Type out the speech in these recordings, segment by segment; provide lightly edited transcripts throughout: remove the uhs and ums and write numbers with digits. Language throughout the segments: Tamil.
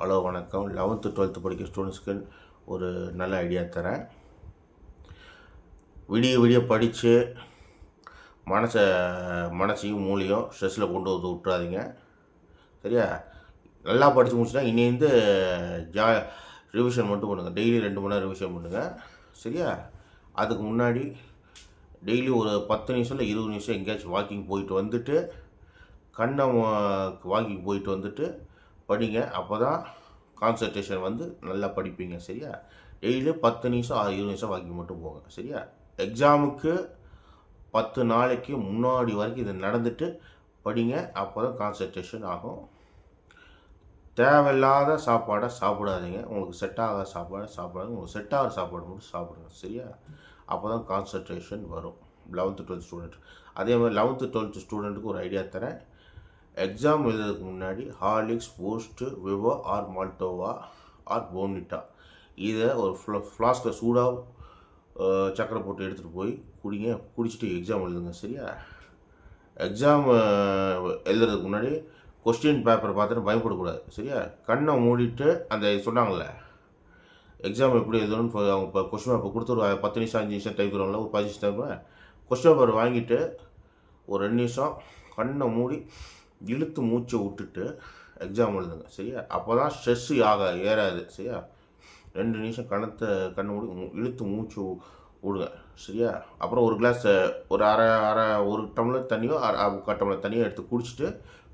ஹலோ வணக்கம். 11th 12th படிக்கிற ஸ்டூடெண்ட்ஸ்க்கு ஒரு நல்ல ஐடியா தரேன். விடிய படித்து மனசையும் மூளையும் ஸ்ட்ரெஸ்ஸில் கொண்டு வந்து விட்றாதீங்க. சரியா? நல்லா படித்து முடிச்சுட்டா இனிந்து ரிவிஷன் மட்டும் பண்ணுங்கள். டெய்லி 2 மணி நேரம் ரிவிஷன் பண்ணுங்கள். சரியா? அதுக்கு முன்னாடி டெய்லி ஒரு 10 நிமிஷம் இல்லை 20 நிமிஷம் எங்கேயாச்சும் வாக்கிங் போயிட்டு வந்துட்டு வாக்கிங் போயிட்டு வந்துட்டு படிங்க. அப்போ தான் கான்சன்ட்ரேஷன் வந்து நல்லா படிப்பீங்க. சரியா? டெய்லி 10 நிமிஷம் 20 நிமிஷம் வாக்கிங் மட்டும் போங்க. சரியா? எக்ஸாமுக்கு 10 நாளைக்கு முன்னாடி வரைக்கும் இது நடந்துட்டு படிங்க. அப்போ தான் கான்சன்ட்ரேஷன் ஆகும். தேவையில்லாத சாப்பாடை சாப்பிடாதீங்க. உங்களுக்கு செட் ஆகாத சாப்பாடை சாப்பிடாதீங்க. உங்களுக்கு செட் ஆகிற சாப்பாடு மட்டும் சாப்பிடுங்க. சரியா? அப்போ தான் கான்சன்ட்ரேஷன் வரும். 11th 12th student. அதே மாதிரி 11th 12th ஸ்டூடெண்ட்டுக்கு ஒரு ஐடியா தரேன். எக்ஸாம் எழுதுறதுக்கு முன்னாடி Horlicks, Boost, Viva or Maltova or Bournvita இதை ஒரு ஃப்ளாஸ்கில் சூடாக சக்கரை போட்டு எடுத்துகிட்டு போய் குடிங்க. குடிச்சிட்டு எக்ஸாம் எழுதுங்க. சரியா? எக்ஸாம் எழுதுறதுக்கு முன்னாடி கொஸ்டின் பேப்பரை பார்த்துட்டு பயப்படக்கூடாது. சரியா? கண்ணை மூடிட்டு அந்த சொன்னாங்களே எக்ஸாம் எப்படி எழுதணும்னு அவங்க இப்போ கொஸ்டின் பேப்பர் கொடுத்து ஒரு 10 நிமிஷம் 5 நிமிஷம் டைப் பண்ணுவாங்களா, ஒரு 15 நிமிஷம் கொஸ்டின் பேப்பர் வாங்கிட்டு ஒரு 2 நிமிஷம் கண்ணை மூடி இழுத்து மூச்சை விட்டுட்டு எக்ஸாம் எழுதுங்க. சரியா? அப்போ தான் ஸ்ட்ரெஸ்ஸு ஏறாது. சரியா? 2 நிமிஷம் கண்ணை மூடி இழுத்து மூச்சு விடுங்க. சரியா? அப்புறம் ஒரு கிளாஸ் ஒரு ஒரு டம்ளர் தண்ணியோ 3/4 டம்ளர் தண்ணியோ எடுத்து குடிச்சிட்டு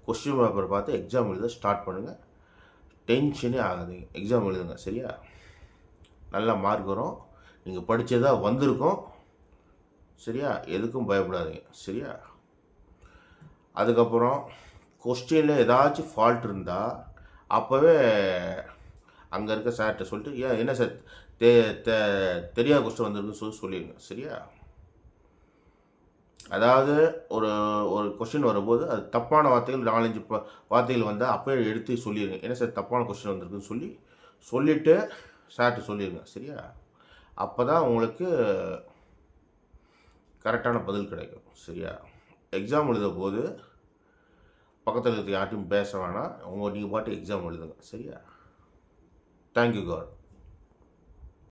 கொஸ்டின் பேப்பர் பார்த்து எக்ஸாம் எழுத ஸ்டார்ட் பண்ணுங்கள். டென்ஷனே ஆகாதீங்க. எக்ஸாம் எழுதுங்க. சரியா? நல்ல மார்க் வரும். நீங்கள் படித்ததாக வந்திருக்கும். சரியா? எதுக்கும் பயப்படாதீங்க. சரியா? அதுக்கப்புறம் கொஸ்டினில் ஏதாச்சும் ஃபால்ட் இருந்தால் அப்போவே அங்கே இருக்க சார்கிட்ட சொல்லிட்டு என்ன சார் தெரியாத கொஸ்டின் வந்திருக்குன்னு சொல்லிடுங்க. சரியா? அதாவது ஒரு ஒரு கொஸ்டின் வரும்போது அது தப்பான வார்த்தைகள் 4-5 வார்த்தைகள் வந்தால் அப்போயே எடுத்து சொல்லிடுங்க. என்ன சார் தப்பான கொஸ்டின் வந்திருக்குன்னு சொல்லிவிட்டு சார்கிட்ட சொல்லிடுங்க. சரியா? அப்போ தான் உங்களுக்கு கரெக்டான பதில் கிடைக்கும். சரியா? எக்ஸாம் எழுத போது பக்கத்தில் இருக்க யார்ட்டையும் பேச வேணாம். நீங்கள் பாட்டு எக்ஸாம் எழுதுங்க. சரியா? Thank you God.